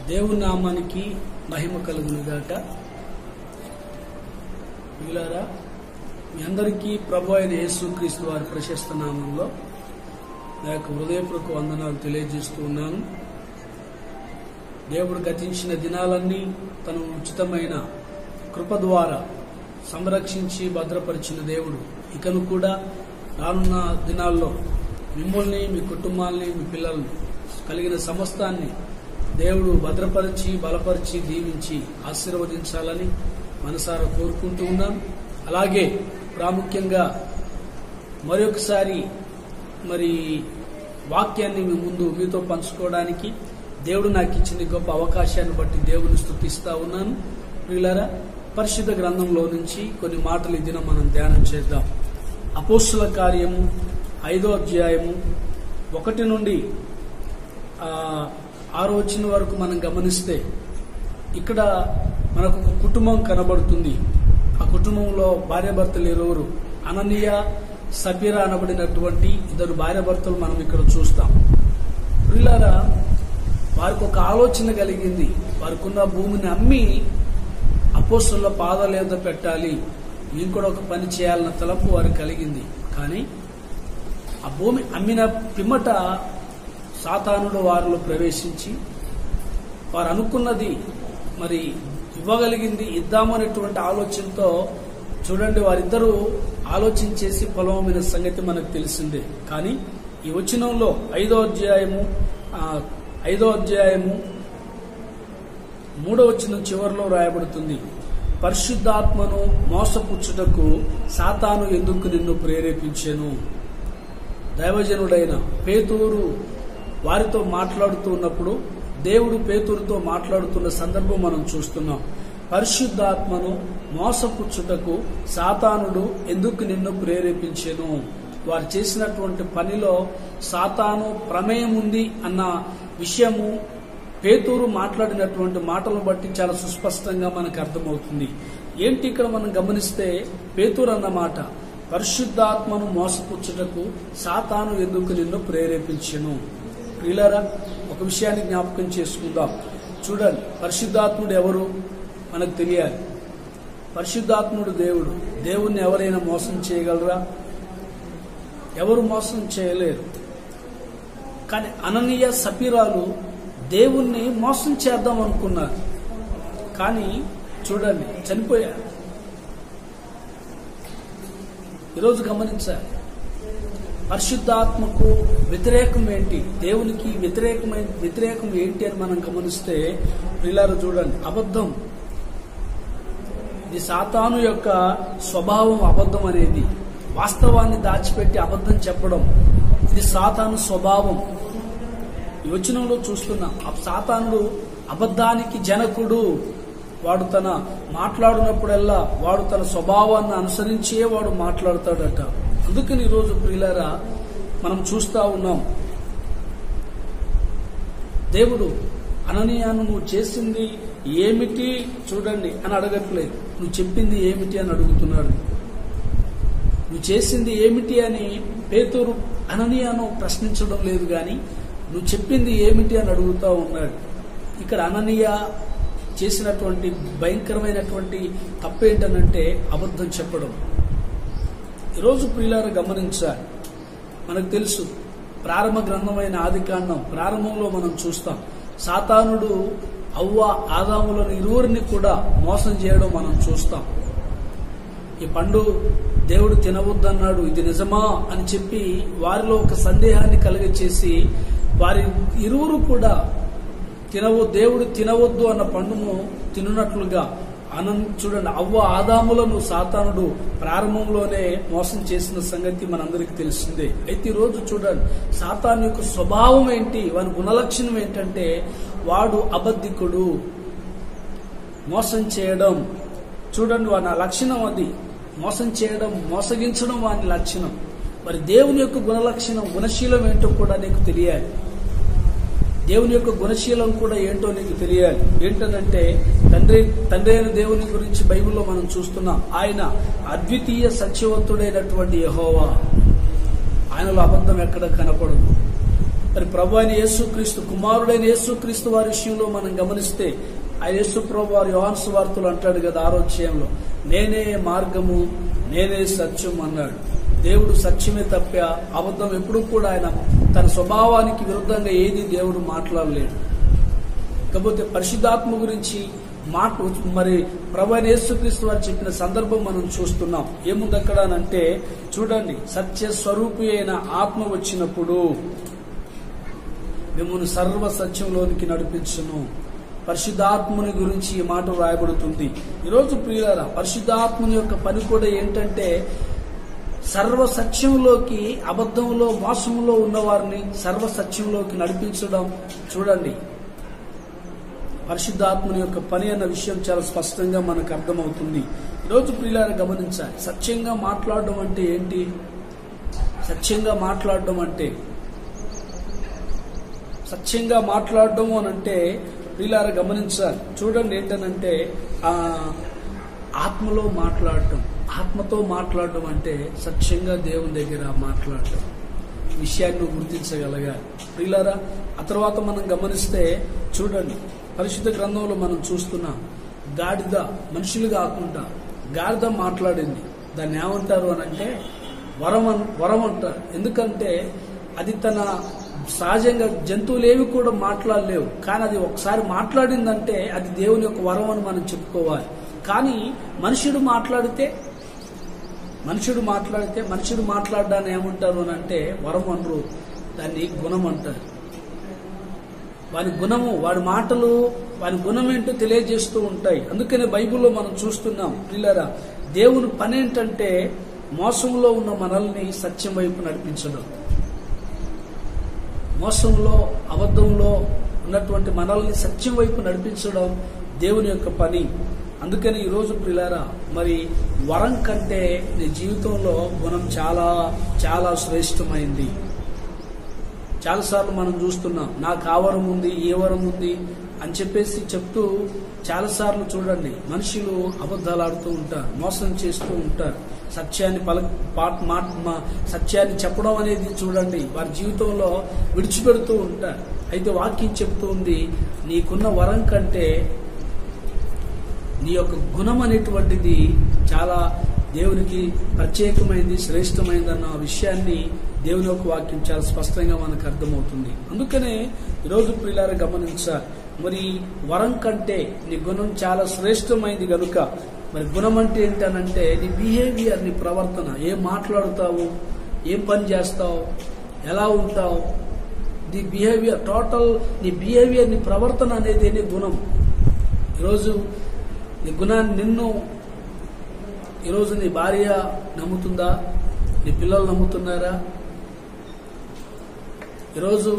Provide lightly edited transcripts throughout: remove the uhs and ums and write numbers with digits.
దేవుని నామానికి మహిమ కలుగునుగాక. మిగిలారా మీ అందరికీ ప్రభు అయిన యేసుక్రీస్తు వారి ప్రశస్త నామంలో నా యొక్క హృదయపూర్వక వందనాలు తెలియజేస్తూ ఉన్నాను. దేవుడు గతించిన దినాలన్నీ తన ఉచితమైన కృప ద్వారా సంరక్షించి భద్రపరిచిన దేవుడు ఇకను కూడా రానున్న దినాల్లో మిమ్మల్ని, మీ కుటుంబాల్ని, మీ పిల్లల్ని కలిగిన సమస్తాన్ని దేవుడు భద్రపరిచి బలపరిచి దీవించి ఆశీర్వదించాలని మనసారా కోరుకుంటూ ఉన్నాను. అలాగే ప్రాముఖ్యంగా మరొకసారి వాక్యాన్ని మీ ముందు మీతో పంచుకోవడానికి దేవుడు నాకు ఇచ్చిన గొప్ప అవకాశాన్ని బట్టి దేవుని స్తుతిస్తా ఉన్నాను. ప్రియులారా, పరిశుద్ధ గ్రంథంలో నుంచి కొన్ని మాటలు ఈ దినం మనం ధ్యానం చేద్దాం. అపోస్తుల కార్యము 5వ అధ్యాయము 1 నుండి 6వ వచనం వరకు మనం గమనిస్తే ఇక్కడ మనకు ఒక కుటుంబం కనబడుతుంది. ఆ కుటుంబంలో భార్యాభర్తలు ఇరువురు, అననీయ సపీరా అనబడినటువంటి ఇద్దరు భార్యాభర్తలు మనం ఇక్కడ చూస్తాం. ప్రియులారా, వారికి ఒక ఆలోచన కలిగింది. వారికి ఉన్న భూమిని అమ్మి అపోస్తలుల పాదాల యొద్ద పెట్టాలి, మేము కూడా ఒక పని చేయాలన్న తలంపు వారికి కలిగింది. కానీ ఆ భూమి అమ్మిన పిమ్మట సాతానుడు వారిలో ప్రవేశించి వారు అనుకున్నది ఇవ్వగలిగింది ఇద్దామనేటువంటి ఆలోచనతో చూడండి, వారిద్దరూ ఆలోచించేసి పొలం అమ్మిన సంగతి మనకు తెలిసిందే. కానీ ఈ వచనంలో 5వ అధ్యాయము 3వ వచనం చివరిలో రాయబడుతుంది, పరిశుద్ధాత్మను మోసపుచ్చుటకు సాతాను ఎందుకు నిన్ను ప్రేరేపించెను. దైవజనుడైన పేతురు వారితో మాట్లాడుతూ ఉన్నప్పుడు దేవుడు పేతురుతో మాట్లాడుతున్న సందర్భం మనం చూస్తున్నాం. పరిశుద్ధాత్మను మోసపుచ్చుటకు సాతానుడు ఎందుకు నిన్ను ప్రేరేపించెను. వారు చేసినటువంటి పనిలో సాతాను ప్రమేయం ఉంది అన్న విషయము పేతురు మాట్లాడినటువంటి మాటలను బట్టి చాలా సుస్పష్టంగా మనకు అర్థమవుతుంది. ఏంటి ఇక్కడ మనం గమనిస్తే పేతురు అన్న మాట, పరిశుద్ధాత్మను మోసపుచ్చుటకు సాతాను ఎందుకు నిన్ను ప్రేరేపించెను. ప్రియులారా, ఒక విషయాన్ని జ్ఞాపకం చేసుకుందాం. చూడండి, పరిశుద్ధాత్ముడు ఎవరు మనకు తెలియాలి. పరిశుద్ధాత్ముడు దేవుడు. దేవుణ్ణి ఎవరైనా మోసం చేయగలరా? ఎవరు మోసం చేయలేరు. కానీ అననీయ సపీరాలు దేవుణ్ణి మోసం చేద్దాం అనుకున్నారు. కానీ చూడండి, చనిపోయారు. ఈరోజు గమనించాలి, పరిశుద్ధాత్మకు వ్యతిరేకం ఏంటి, దేవునికి వ్యతిరేకం ఏంటి అని మనం గమనిస్తే ప్రియులారా చూడండి, అబద్ధం. ఇది సాతాను యొక్క స్వభావం. అబద్ధం అనేది వాస్తవాన్ని దాచిపెట్టి అబద్ధం చెప్పడం, ఇది సాతాను స్వభావం. ఈ వచనంలో చూస్తున్నాం, సాతానుడు అబద్ధానికి జనకుడు. వాడు తన మాట్లాడినప్పుడల్లా వాడు తన స్వభావాన్ని అనుసరించే వాడు మాట్లాడతాడట. అందుకని ఈరోజు ప్రియులారా మనం చూస్తా ఉన్నాం, దేవుడు అననీయాను నువ్వు చేసింది ఏమిటి చూడండి అని అడగట్లేదు, నువ్వు చెప్పింది ఏమిటి అని అడుగుతున్నాడు. నువ్వు చేసింది ఏమిటి అని పేతురు అననీయాను ప్రశ్నించడం లేదు, గాని నువ్వు చెప్పింది ఏమిటి అని అడుగుతా ఉన్నాడు. ఇక్కడ అననీయ చేసినటువంటి భయంకరమైనటువంటి తప్పేంటనంటే అబద్ధం చెప్పడం. ఈరోజు ప్రియులారా గమనించాలి, మనకు తెలుసు ప్రారంభ గ్రంథమైన ఆదికాండం ప్రారంభంలో మనం చూస్తాం, సాతానుడు అవ్వ ఆదాములను ఇరువురిని కూడా మోసం చేయడం మనం చూస్తాం. ఈ పండు దేవుడు తినవద్దన్నాడు, ఇది నిజమా అని చెప్పి వారిలో ఒక సందేహాన్ని కలిగచేసి వారి ఇరువురు కూడా దేవుడు తినవద్దు అన్న పండును తిన్నట్లుగా చూడండి, అవ్వ ఆదాములను సాతానుడు ప్రారంభంలోనే మోసం చేసిన సంగతి మనందరికీ తెలిసిందే. అయితే ఈ రోజు చూడండి, సాతాను యొక్క స్వభావం ఏంటి, వాని గుణలక్షణం ఏంటంటే వాడు అబద్ధికుడు, మోసం చేయడం. చూడండి, వాని లక్షణం అది, మోసం చేయడం, మోసగించడం వాని లక్షణం. మరి దేవుని యొక్క గుణలక్షణం, గుణశీలం ఏంటో కూడా నీకు తెలియాలి. దేవుని యొక్క గుణశీలం కూడా ఏంటో నీకు తెలియాలి. ఏంటంటే తండ్రి అయిన దేవుని గురించి బైబిల్లో మనం చూస్తున్నాం. ఆయన అద్వితీయ సత్యవంతుడైనటువంటి యెహోవా. ఆయనలో అబద్ధం ఎక్కడ కనపడదు. మరి ప్రభు అయిన యేసుక్రీస్తు కుమారుడైన యేసుక్రీస్తు వారి విషయంలో మనం గమనిస్తే ఆ యేసు ప్రభు వారి యోహాను సువార్తలో అంటాడు కదా 6వ అధ్యాయంలో, నేనే మార్గము నేనే సత్యం అన్నాడు. దేవుడు సత్యమే తప్ప అబద్ధం ఎప్పుడు కూడా ఆయన తన స్వభావానికి విరుద్ధంగా ఏది దేవుడు మాట్లాడలేడు. కాకపోతే పరిశుద్ధాత్మ గురించి మరి ప్రభు అయిన యేసుక్రీస్తు వారు చెప్పిన సందర్భం మనం చూస్తున్నాం. ఏముంది అక్కడ అంటే చూడండి, సత్య స్వరూపి అయిన ఆత్మ వచ్చినప్పుడు మిమ్మల్ని సర్వ సత్యంలోనికి నడిపించును. పరిశుద్ధాత్ముని గురించి ఈ మాట రాయబడుతుంది. ఈరోజు ప్రియులారా, పరిశుద్ధాత్ముని యొక్క పని కూడా ఏంటంటే సర్వ సత్యంలోకి, అబద్ధంలో మోసంలో ఉన్న వారిని సర్వ సత్యంలోకి నడిపించడం. చూడండి, పరిశుద్ధాత్మని యొక్క పని అన్న విషయం చాలా స్పష్టంగా మనకు అర్థమవుతుంది. ఈరోజు ప్రియులారా గమనించాలి, సత్యంగా మాట్లాడడం అంటే ఏంటి? సత్యంగా మాట్లాడడం అంటే ప్రియులారా గమనించాలి. చూడండి, ఏంటనంటే ఆత్మలో మాట్లాడటం, ఆత్మతో మాట్లాడడం అంటే సత్యంగా దేవుని దగ్గర మాట్లాడటం. విషయాన్ని గుర్తించగలగాలి ప్రియులారా. ఆ తర్వాత మనం గమనిస్తే చూడండి, పరిశుద్ధ గ్రంథంలో మనం చూస్తున్నాం, గాడిద మనుషులు కాకుండా గాడిద మాట్లాడింది. దాన్ని ఏమంటారు అనంటే వరం అంటారు. ఎందుకంటే అది తన సహజంగా జంతువులేవి కూడా మాట్లాడలేవు, కానీ అది ఒకసారి మాట్లాడిందంటే అది దేవుని యొక్క వరం అని మనం చెప్పుకోవాలి. కానీ మనుషుడు మాట్లాడడాన్ని ఏమంటారు అని అంటే వరం అనరు, దాన్ని గుణం అంటారు. వాని గుణము, వాడి మాటలు, వాని గుణం ఏంటో తెలియజేస్తూ ఉంటాయి. అందుకనే బైబిల్లో మనం చూస్తున్నాం ప్రియులారా, దేవుని పని ఏంటంటే మోసంలో ఉన్న మనల్ని సత్యం వైపు నడిపించడం. మోసంలో, అబద్ధంలో ఉన్నటువంటి మనల్ని సత్యం వైపు నడిపించడం దేవుని యొక్క పని. అందుకని ఈరోజు ప్రియులారా, మరి వరం కంటే నీ జీవితంలో గుణం చాలా చాలా శ్రేష్టమైంది. చాలాసార్లు మనం చూస్తున్నాం, నాకు ఆ వరం ఉంది, ఏ వరం ఉంది అని చెప్పేసి చెప్తూ చాలాసార్లు చూడండి మనుషులు అబద్ధాలు ఆడుతూ ఉంటారు, మోసం చేస్తూ ఉంటారు. సత్యాన్ని చెప్పడం అనేది చూడండి వారి జీవితంలో విడిచిపెడుతూ ఉంటారు. అయితే వాక్యం చెప్తూ ఉంది, నీకున్న వరం కంటే నీ యొక్క గుణం అనేటువంటిది చాలా దేవునికి ప్రత్యేకమైంది, శ్రేష్టమైంది అన్న విషయాన్ని దేవుని యొక్క వాక్యం చాలా స్పష్టంగా మనకు అర్థమవుతుంది. అందుకనే ఈరోజు ప్రియులారా గమనించాలి, మరి వరం కంటే నీ గుణం చాలా శ్రేష్టమైంది కనుక మరి గుణం అంటే ఏంటనంటే నీ బిహేవియర్, నీ ప్రవర్తన, ఏం మాట్లాడుతావు, ఏం పని చేస్తావు, ఎలా ఉంటావు, నీ బిహేవియర్, టోటల్ నీ బిహేవియర్, నీ ప్రవర్తన అనేది నీ గుణం. ఈరోజు నీ గుణాన్ని ఈరోజు నీ భార్య నమ్ముతుందా? నీ పిల్లలు నమ్ముతున్నారా? ఈరోజు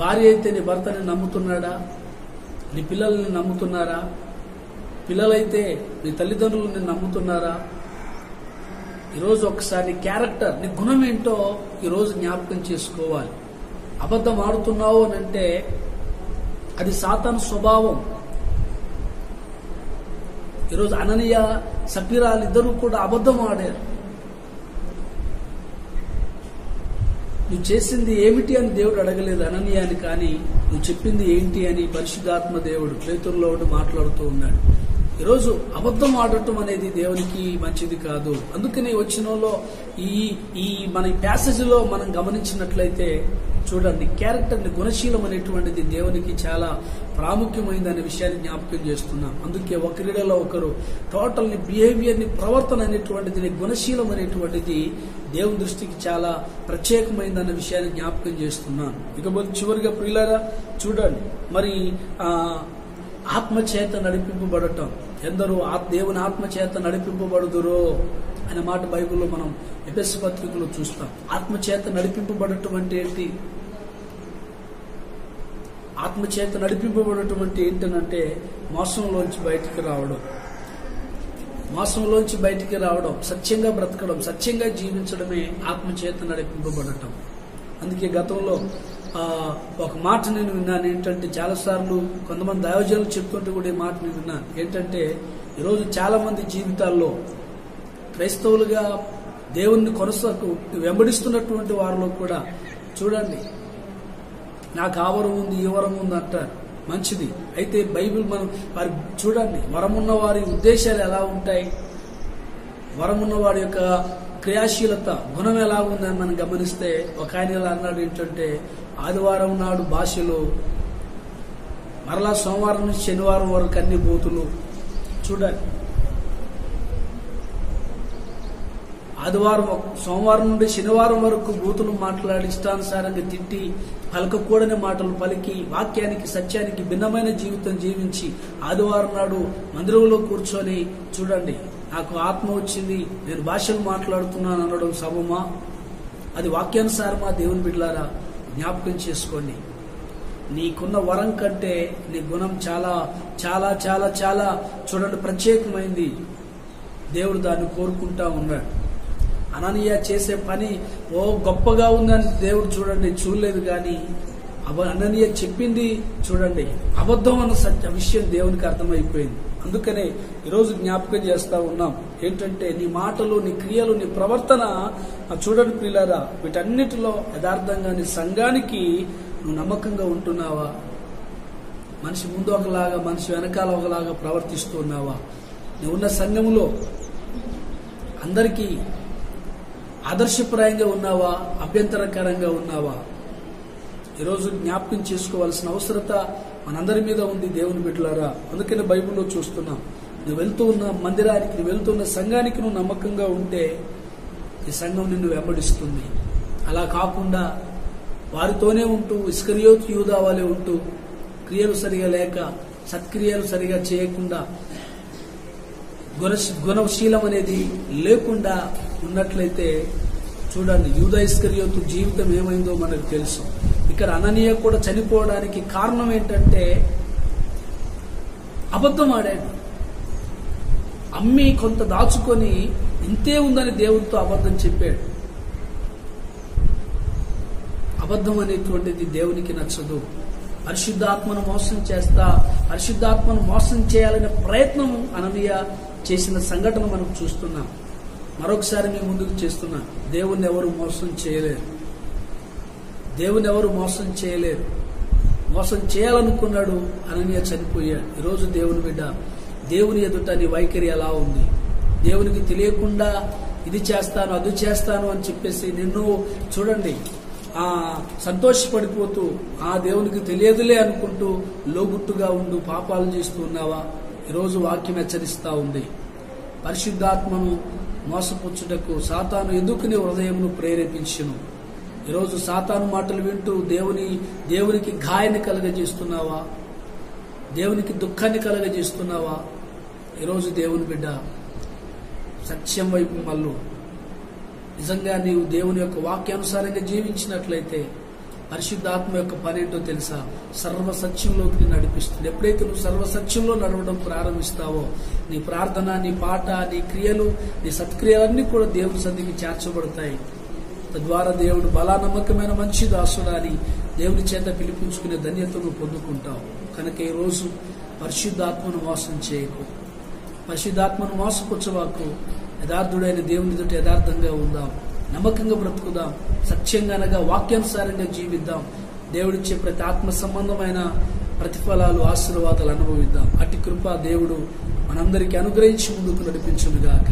భార్య అయితే నీ భర్తని నమ్ముతున్నాడా? నీ పిల్లల్ని నమ్ముతున్నారా? పిల్లలైతే నీ తల్లిదండ్రులని నమ్ముతున్నారా? ఈరోజు ఒకసారి నీ క్యారెక్టర్, నీ గుణం ఏంటో ఈరోజు జ్ఞాపకం చేసుకోవాలి. అబద్ధం ఆడుతున్నావు అని అంటే అది సాతాను స్వభావం. ఈరోజు అననీయ, సఫీరాలు ఇద్దరు కూడా అబద్ధం ఆడారు. నువ్వు చేసింది ఏమిటి అని దేవుడు అడగలేదు అననీయాని, కానీ నువ్వు చెప్పింది ఏంటి అని పరిశుద్ధాత్మ దేవుడు పేతురులో మాట్లాడుతూ ఉన్నాడు. ఈరోజు అబద్ధం ఆడటం అనేది దేవునికి మంచిది కాదు. అందుకని వచ్చినలో ఈ మన ప్యాసేజీలో మనం గమనించినట్లయితే చూడండి, క్యారెక్టర్ ని, గుణశీలం అనేటువంటిది దేవునికి చాలా ప్రాముఖ్యమైందనే విషయాన్ని జ్ఞాపకం చేస్తున్నాం. అందుకే ఒకరిలో ఒకరు టోటల్ ని బిహేవియర్ ని, ప్రవర్తన అనేటువంటిది, నీ గుణశీలం అనేటువంటిది దేవుని దృష్టికి చాలా ప్రత్యేకమైందన్న విషయాన్ని జ్ఞాపకం చేస్తున్నాను. ఇకపోతే చివరిగా ప్రియులారా చూడండి, మరి ఆత్మచేత నడిపింపబడటం. ఎందరూ దేవుని ఆత్మచేత నడిపింపబడుదురో అనే మాట బైబిల్లో మనం ఎఫెసు పత్రికలో చూస్తాం. ఆత్మచేత నడిపింపబడటం అంటే ఏంటి? ఆత్మచేత నడిపింపబడటం అంటే ఏంటనంటే మోసంలోంచి బయటికి రావడం, మోసంలోంచి బయటికి రావడం, సత్యంగా బ్రతకడం, సత్యంగా జీవించడమే ఆత్మచేత నడిపింపబడటం. అందుకే గతంలో ఒక మాట నేను విన్నాను ఏంటంటే, చాలాసార్లు కొంతమంది దైవజనులు చెప్తుంటే కూడా ఈ మాట నేను విన్నాను ఏంటంటే, ఈరోజు చాలా మంది జీవితాల్లో క్రైస్తవులుగా దేవుణ్ణి వెంబడిస్తున్నటువంటి వారిలో కూడా చూడండి నాకు ఆ వరం ఉంది ఈ వరం ఉంది అంటారు, మంచిది. అయితే బైబిల్ మనం వారి చూడండి, వరమున్న వారి ఉద్దేశాలు ఎలా ఉంటాయి, వరమున్న వారి యొక్క క్రియాశీలత గుణం ఎలా ఉందని మనం గమనిస్తే, ఒక ఆయన ఇలా అన్నాడు ఏంటంటే, ఆదివారం నాడు భాషలు, మరలా సోమవారం నుంచి శనివారం వరకు అన్ని బూతులు. చూడండి, సోమవారం నుండి శనివారం వరకు బూతులు మాట్లాడి ఇష్టానుసారంగా తిట్టి పలకకూడని మాటలు పలికి వాక్యానికి సత్యానికి భిన్నమైన జీవితం జీవించి ఆదివారం నాడు మందిరంలో కూర్చొని చూడండి, నాకు ఆత్మ వచ్చింది నేను భాషలు మాట్లాడుతున్నాను అనడం సమమా? అది వాక్యానుసారమా? దేవుని బిడ్డలారా జ్ఞాపకం చేసుకోండి. నీకున్న వరం కంటే నీ గుణం చాలా చాలా చాలా చాలా చూడండి ప్రత్యేకమైంది. దేవుడు దాన్ని కోరుకుంటా ఉన్నాడు. అననీయ చేసే పని గొప్పగా ఉందని దేవుడు చూడండి చూడలేదు, కానీ అననీయ చెప్పింది చూడండి అబద్ధం అన్న సత్య విషయం దేవునికి అర్థమైపోయింది. అందుకనే ఈరోజు జ్ఞాపకం చేస్తా ఉన్నాం ఏంటంటే, నీ మాటలు, నీ క్రియలు, నీ ప్రవర్తన చూడండి ప్రియులారా, వీటన్నిటిలో యథార్థంగా నీ సంఘానికి నువ్వు నమ్మకంగా ఉంటున్నావా? మనిషి ముందు ఒకలాగా మనిషి వెనకాల ఒకలాగా ప్రవర్తిస్తున్నావా? నువ్వు ఉన్న సంఘంలో అందరికీ ఆదర్శప్రాయంగా ఉన్నావా? అభ్యంతరకరంగా ఉన్నావా? ఈరోజు జ్ఞాపకం చేసుకోవాల్సిన అవసరత మనందరి మీద ఉంది దేవుని బిడ్డలారా. అందుకని బైబిల్లో చూస్తున్నాం, నువ్వు వెళ్తూ ఉన్న మందిరానికి, నువ్వు వెళ్తున్న సంఘానికి నువ్వు నమ్మకంగా ఉంటే ఈ సంఘం నిన్ను వెంబడిస్తుంది. అలా కాకుండా వారితోనే ఉంటూ ఇస్కరియోతు యూదా వలె ఉంటూ క్రియలు సరిగా లేక సత్క్రియలు సరిగా చేయకుండా గుణశీలం అనేది లేకుండా ఉన్నట్లయితే చూడండి, యూదా ఇస్కరియోతు జీవితం ఏమైందో మనకు తెలుసు. ఇక్కడ అననీయ కూడా చనిపోవడానికి కారణం ఏంటంటే అబద్ధం ఆడాడు. అమ్మి కొంత దాచుకొని ఇంతే ఉందని దేవుడితో అబద్ధం చెప్పాడు. అబద్ధం అనేటువంటిది దేవునికి నచ్చదు. పరిశుద్ధాత్మను మోసం చేయాలనే ప్రయత్నం అననీయ చేసిన సంఘటన మనం చూస్తున్నాం. మరొకసారి మీ ముందుకు చేస్తున్నా, దేవుణ్ణి ఎవరు మోసం చేయలేరు. మోసం చేయాలనుకున్నాడు, అననీయ చనిపోయాడు. ఈరోజు దేవుని బిడ్డ, దేవుని ఎదుట నీ వైఖరి ఎలా ఉంది? దేవునికి తెలియకుండా ఇది చేస్తాను అది చేస్తాను అని చెప్పేసి నిన్ను చూడండి సంతోషపడిపోతూ ఆ దేవునికి తెలియదులే అనుకుంటూ లోగుట్టుగా ఉండు పాపాలు చేస్తూ ఉన్నావా? ఈరోజు వాక్యం హెచ్చరిస్తా ఉంది. పరిశుద్ధాత్మను మోసపుచ్చుటకు సాతాను ఎందుకు నీ హృదయమును ప్రేరేపించును? ఈరోజు సాతాను మాటలు వింటూ దేవునికి గాయాన్ని కలగజేస్తున్నావా? దేవునికి దుఃఖాన్ని కలగజేస్తున్నావా? ఈరోజు దేవుని బిడ్డ సత్యం వైపు మళ్ళు. నిజంగా నీవు దేవుని యొక్క వాక్యానుసారంగా జీవించినట్లయితే పరిశుద్ధాత్మ యొక్క పనేంటో తెలుసా? సర్వసత్యంలోకి నడిపిస్తుంది. ఎప్పుడైతే నువ్వు సర్వసత్యంలో నడవడం ప్రారంభిస్తావో నీ ప్రార్థన, నీ పాట, నీ క్రియలు, నీ సత్క్రియలన్నీ కూడా దేవుని సన్నిధికి చేర్చబడతాయి. తద్వారా దేవుడు బలా నమ్మకమైన మంచి దాసుడాని దేవుని చేత పిలిపించుకునే ధన్యతను పొందుకుంటావు. కనుక ఈ రోజు పరిశుద్ధాత్మను మోసం చేయకు, పరిశుద్ధాత్మను మోసపుచ్చవాకు. యథార్థుడైన దేవుని ఎదుట యథార్థంగా ఉందాం, నమ్మకంగా బ్రతుకుదాం, సత్యంగా అనగా వాక్యానుసారంగా జీవిద్దాం. దేవుడిచ్చే ప్రతి ఆత్మ సంబంధమైన ప్రతిఫలాలు, ఆశీర్వాదాలు అనుభవిద్దాం. అట్టి కృప దేవుడు మనందరికీ అనుగ్రహించి ముందుకు నడిపించునుగాక.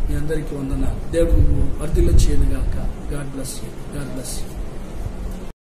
మీ అందరికీ వందనాలు. దేవుడు వర్ధిల్ల చేయనుగాక. God bless you.